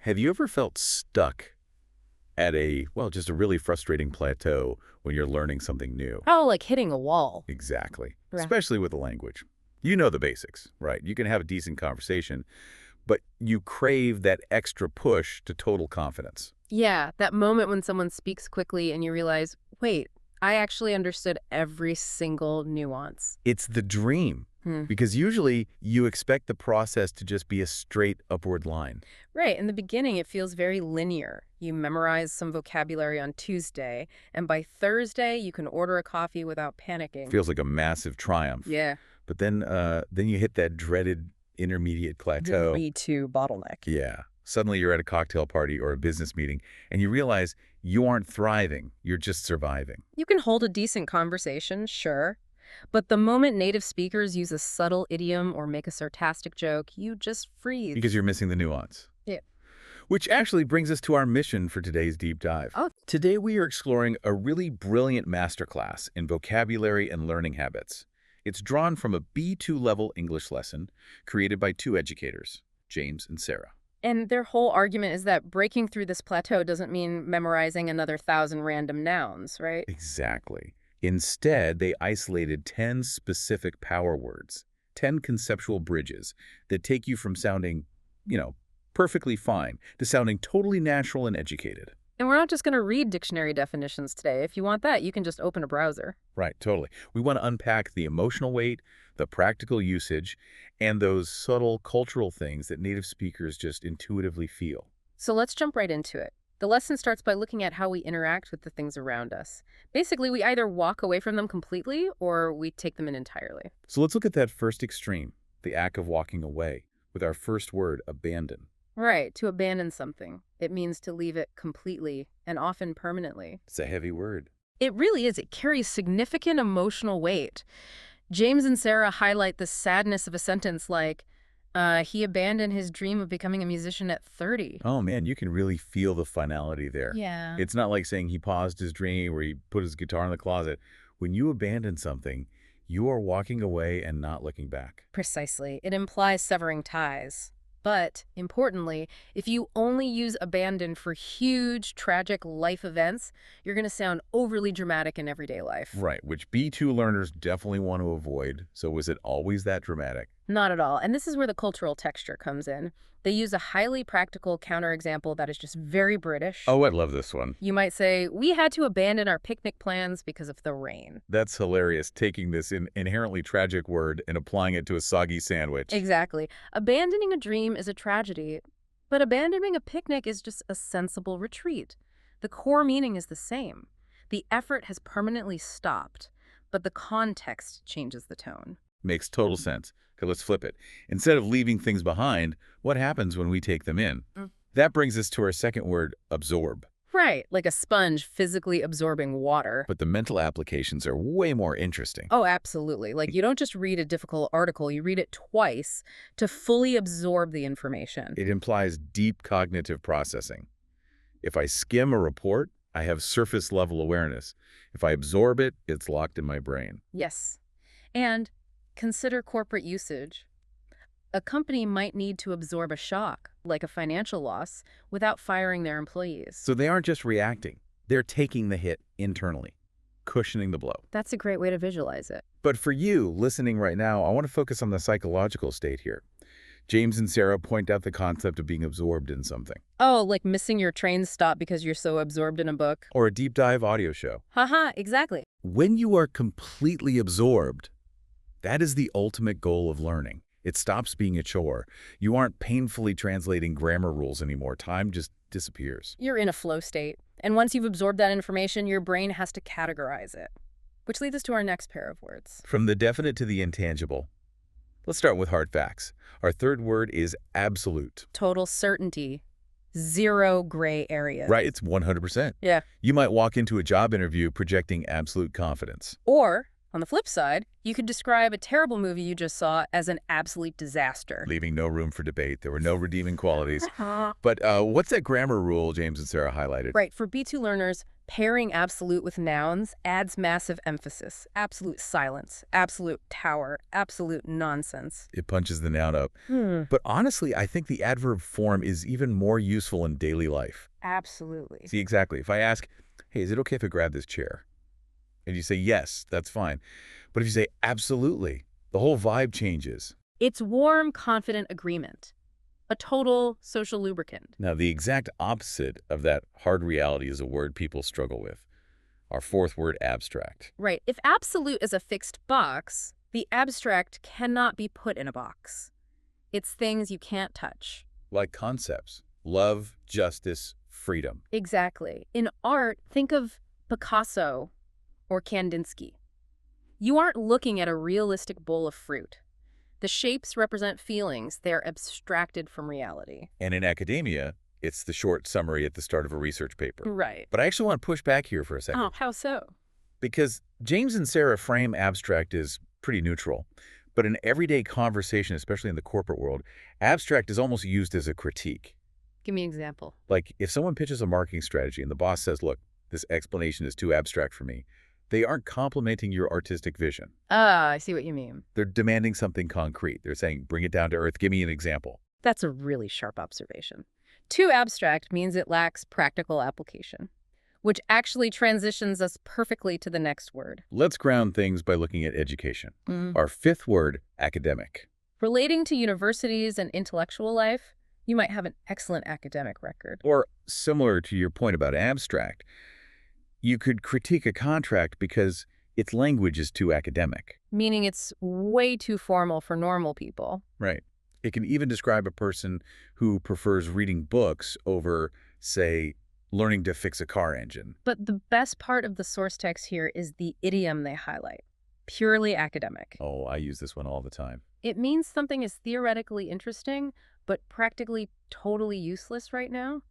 Have you ever felt stuck at just a really frustrating plateau when you're learning something new? Oh, like hitting a wall. Exactly. Right. Especially with the language. You know the basics, right? You can have a decent conversation, but you crave that extra push to total confidence. Yeah, that moment when someone speaks quickly and you realize, wait, I actually understood every single nuance. It's the dream, Hmm. because usually you expect the process to just be a straight upward line. Right, in the beginning, it feels very linear. You memorize some vocabulary on Tuesday, and by Thursday, you can order a coffee without panicking. Feels like a massive triumph. Yeah. But then you hit that dreaded intermediate plateau. B2 bottleneck. Yeah. Suddenly you're at a cocktail party or a business meeting, and you realize you aren't thriving. You're just surviving. You can hold a decent conversation, sure. But the moment native speakers use a subtle idiom or make a sarcastic joke, you just freeze. Because you're missing the nuance. Yeah. Which actually brings us to our mission for today's deep dive. Oh. Today we are exploring a really brilliant masterclass in vocabulary and learning habits. It's drawn from a B2 level English lesson created by two educators, James and Sarah. And their whole argument is that breaking through this plateau doesn't mean memorizing another 1,000 random nouns, right? Exactly. Instead, they isolated 10 specific power words, 10 conceptual bridges that take you from sounding, perfectly fine to sounding totally natural and educated. And we're not just going to read dictionary definitions today. If you want that, you can just open a browser. Right, totally. We want to unpack the emotional weight, the practical usage, and those subtle cultural things that native speakers just intuitively feel. So let's jump right into it. The lesson starts by looking at how we interact with the things around us. Basically, we either walk away from them completely or we take them in entirely. So let's look at that first extreme, the act of walking away, with our first word, abandon. Right, to abandon something. It means to leave it completely and often permanently. It's a heavy word. It really is. It carries significant emotional weight. James and Sarah highlight the sadness of a sentence like, he abandoned his dream of becoming a musician at 30. Oh man, you can really feel the finality there. Yeah. It's not like saying he paused his dream or he put his guitar in the closet. When you abandon something, you are walking away and not looking back. Precisely. It implies severing ties. But, importantly, if you only use abandon for huge, tragic life events, you're going to sound overly dramatic in everyday life. Right, which B2 learners definitely want to avoid. So was it always that dramatic? Not at all. And this is where the cultural texture comes in. They use a highly practical counterexample that is just very British. Oh, I love this one. You might say, we had to abandon our picnic plans because of the rain. That's hilarious, taking this inherently tragic word and applying it to a soggy sandwich. Exactly. Abandoning a dream is a tragedy, but abandoning a picnic is just a sensible retreat. The core meaning is the same. The effort has permanently stopped, but the context changes the tone. Makes total sense. Okay, let's flip it. Instead of leaving things behind, what happens when we take them in? That brings us to our second word, absorb. Right, like a sponge physically absorbing water. But the mental applications are way more interesting. Oh, absolutely. Like, you don't just read a difficult article, you read it twice to fully absorb the information. It implies deep cognitive processing. If I skim a report, I have surface-level awareness. If I absorb it, it's locked in my brain. Yes. And consider corporate usage. A company might need to absorb a shock, like a financial loss, without firing their employees. So they aren't just reacting. They're taking the hit internally, cushioning the blow. That's a great way to visualize it. But for you, listening right now, I want to focus on the psychological state here. James and Sarah point out the concept of being absorbed in something. Oh, like missing your train stop because you're so absorbed in a book? Or a deep dive audio show. Haha, exactly. When you are completely absorbed, that is the ultimate goal of learning. It stops being a chore. You aren't painfully translating grammar rules anymore. Time just disappears. You're in a flow state. And once you've absorbed that information, your brain has to categorize it. Which leads us to our next pair of words. From the definite to the intangible. Let's start with hard facts. Our third word is absolute. Total certainty. Zero gray area. Right, it's 100%. Yeah. You might walk into a job interview projecting absolute confidence. Or On the flip side, you could describe a terrible movie you just saw as an absolute disaster. Leaving no room for debate. There were no redeeming qualities. But what's that grammar rule James and Sarah highlighted? Right, for B2 learners, pairing absolute with nouns adds massive emphasis. Absolute silence, absolute tower, absolute nonsense. It punches the noun up. But honestly, I think the adverb form is even more useful in daily life. Absolutely. See, exactly. If I ask, hey, is it okay if I grab this chair? And you say, yes, that's fine. But if you say, absolutely, the whole vibe changes. It's warm, confident agreement. A total social lubricant. Now, the exact opposite of that hard reality is a word people struggle with. Our fourth word, abstract. Right. If absolute is a fixed box, the abstract cannot be put in a box. It's things you can't touch. Like concepts. Love, justice, freedom. Exactly. In art, think of Picasso or Kandinsky. You aren't looking at a realistic bowl of fruit. The shapes represent feelings. They're abstracted from reality. And in academia, it's the short summary at the start of a research paper. Right. But I actually want to push back here for a second. Oh, how so? Because James and Sarah frame abstract as pretty neutral. But in everyday conversation, especially in the corporate world, abstract is almost used as a critique. Give me an example. Like if someone pitches a marketing strategy and the boss says, look, this explanation is too abstract for me, they aren't complimenting your artistic vision. Ah, I see what you mean. They're demanding something concrete. They're saying, bring it down to earth. Give me an example. That's a really sharp observation. Too abstract means it lacks practical application, which actually transitions us perfectly to the next word. Let's ground things by looking at education. Our fifth word, academic. Relating to universities and intellectual life, you might have an excellent academic record. Or similar to your point about abstract, you could critique a contract because its language is too academic. Meaning it's way too formal for normal people. Right. It can even describe a person who prefers reading books over, say, learning to fix a car engine. But the best part of the source text here is the idiom they highlight. Purely academic. Oh, I use this one all the time. It means something is theoretically interesting, but practically totally useless right now.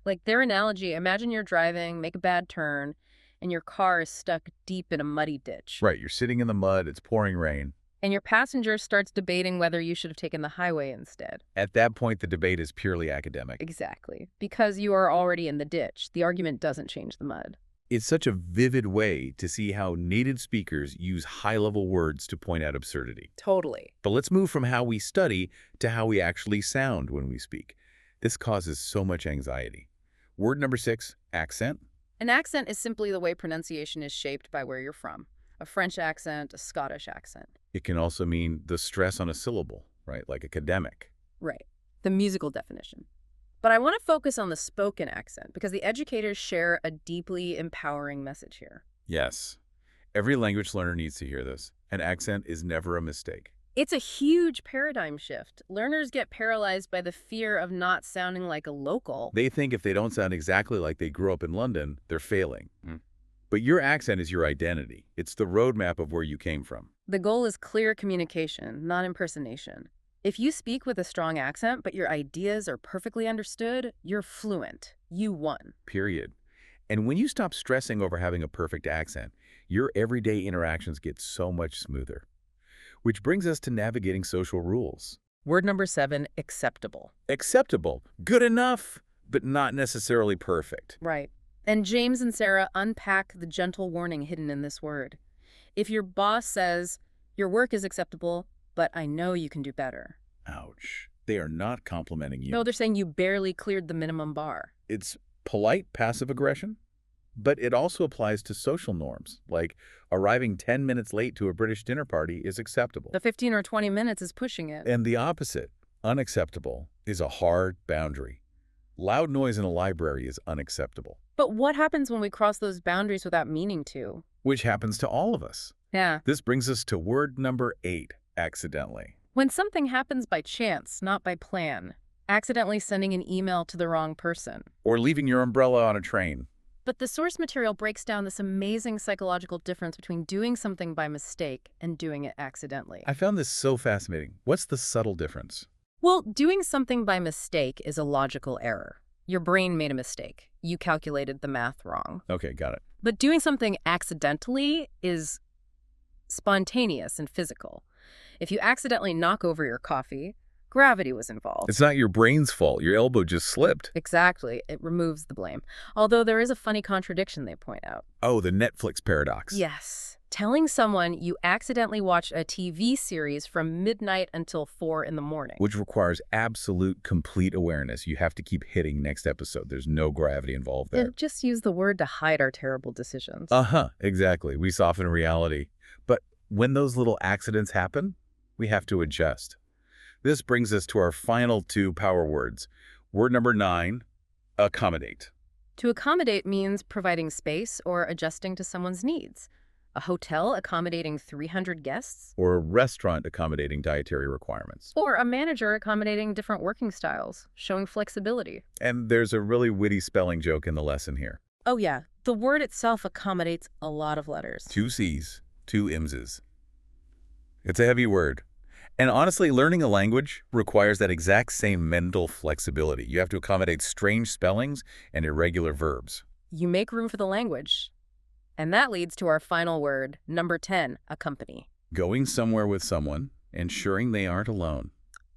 Like their analogy, imagine you're driving, make a bad turn, and your car is stuck deep in a muddy ditch. Right, you're sitting in the mud, it's pouring rain. And your passenger starts debating whether you should have taken the highway instead. At that point, the debate is purely academic. Exactly. Because you are already in the ditch, the argument doesn't change the mud. It's such a vivid way to see how native speakers use high-level words to point out absurdity. Totally. But let's move from how we study to how we actually sound when we speak. This causes so much anxiety. Word number 6, accent. An accent is simply the way pronunciation is shaped by where you're from. A French accent, a Scottish accent. It can also mean the stress on a syllable, right? Like academic. Right. The musical definition. But I want to focus on the spoken accent because the educators share a deeply empowering message here. Yes. Every language learner needs to hear this. An accent is never a mistake. It's a huge paradigm shift. Learners get paralyzed by the fear of not sounding like a local. They think if they don't sound exactly like they grew up in London, they're failing. But your accent is your identity. It's the roadmap of where you came from. The goal is clear communication, not impersonation. If you speak with a strong accent, but your ideas are perfectly understood, you're fluent. You won. Period. And when you stop stressing over having a perfect accent, your everyday interactions get so much smoother. Which brings us to navigating social rules. Word number 7, acceptable. Acceptable, good enough, but not necessarily perfect. Right. And James and Sarah unpack the gentle warning hidden in this word. If your boss says, your work is acceptable, but I know you can do better. Ouch. They are not complimenting you. No, they're saying you barely cleared the minimum bar. It's polite passive aggression, but it also applies to social norms, like arriving 10 minutes late to a British dinner party is acceptable. The 15 or 20 minutes is pushing it. And the opposite, unacceptable, is a hard boundary. Loud noise in a library is unacceptable. But what happens when we cross those boundaries without meaning to? Which happens to all of us. Yeah. This brings us to word number 8, accidentally. When something happens by chance, not by plan. Accidentally sending an email to the wrong person. Or leaving your umbrella on a train. But the source material breaks down this amazing psychological difference between doing something by mistake and doing it accidentally. I found this so fascinating. What's the subtle difference? Well, doing something by mistake is a logical error. Your brain made a mistake. You calculated the math wrong. Okay, got it. But doing something accidentally is spontaneous and physical. If you accidentally knock over your coffee, gravity was involved. It's not your brain's fault. Your elbow just slipped. Exactly. It removes the blame. Although there is a funny contradiction they point out. Oh, the Netflix paradox. Yes. Telling someone you accidentally watched a TV series from midnight until 4 in the morning. Which requires absolute, complete awareness. You have to keep hitting next episode. There's no gravity involved there. And just use the word to hide our terrible decisions. Exactly. We soften reality. But when those little accidents happen, we have to adjust. This brings us to our final two power words. Word number 9, accommodate. To accommodate means providing space or adjusting to someone's needs. A hotel accommodating 300 guests? Or a restaurant accommodating dietary requirements. Or a manager accommodating different working styles, showing flexibility. And there's a really witty spelling joke in the lesson here. Oh yeah, the word itself accommodates a lot of letters. 2 C's, 2 M's. It's a heavy word. And honestly, learning a language requires that exact same mental flexibility. You have to accommodate strange spellings and irregular verbs. You make room for the language. And that leads to our final word, number 10, accompany. Going somewhere with someone, ensuring they aren't alone.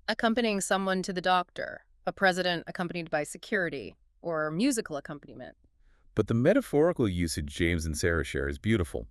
Accompanying someone to the doctor, a president accompanied by security, or musical accompaniment. But the metaphorical usage James and Sarah share is beautiful.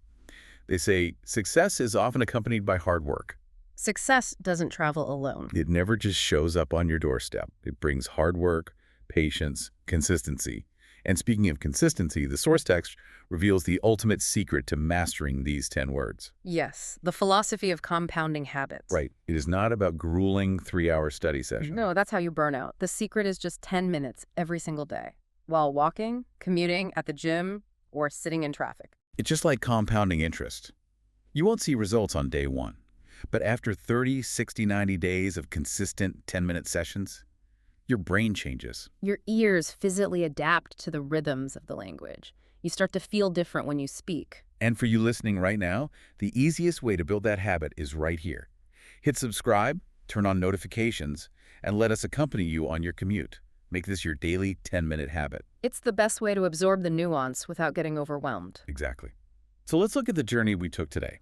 They say, success is often accompanied by hard work. Success doesn't travel alone. It never just shows up on your doorstep. It brings hard work, patience, consistency. And speaking of consistency, the source text reveals the ultimate secret to mastering these 10 words. Yes, the philosophy of compounding habits. Right. It is not about grueling 3-hour study sessions. No, that's how you burn out. The secret is just 10 minutes every single day, while walking, commuting, at the gym, or sitting in traffic. It's just like compounding interest. You won't see results on day 1. But after 30, 60, 90 days of consistent 10-minute sessions, your brain changes. Your ears physically adapt to the rhythms of the language. You start to feel different when you speak. And for you listening right now, the easiest way to build that habit is right here. Hit subscribe, turn on notifications, and let us accompany you on your commute. Make this your daily 10-minute habit. It's the best way to absorb the nuance without getting overwhelmed. Exactly. So let's look at the journey we took today.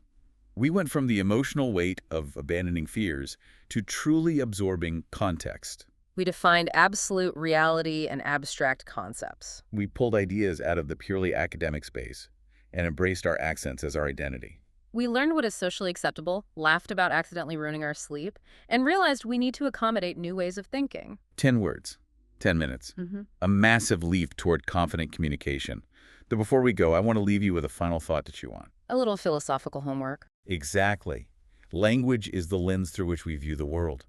We went from the emotional weight of abandoning fears to truly absorbing context. We defined absolute reality and abstract concepts. We pulled ideas out of the purely academic space and embraced our accents as our identity. We learned what is socially acceptable, laughed about accidentally ruining our sleep, and realized we need to accommodate new ways of thinking. 10 words, 10 minutes. A massive leap toward confident communication. But before we go, I want to leave you with a final thought to chew on. A little philosophical homework. Exactly. Language is the lens through which we view the world.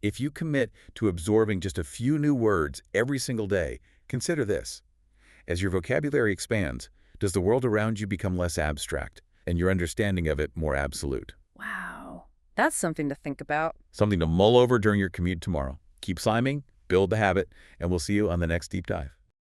If you commit to absorbing just a few new words every single day, consider this. As your vocabulary expands, does the world around you become less abstract and your understanding of it more absolute? Wow. That's something to think about. Something to mull over during your commute tomorrow. Keep climbing, build the habit, and we'll see you on the next deep dive.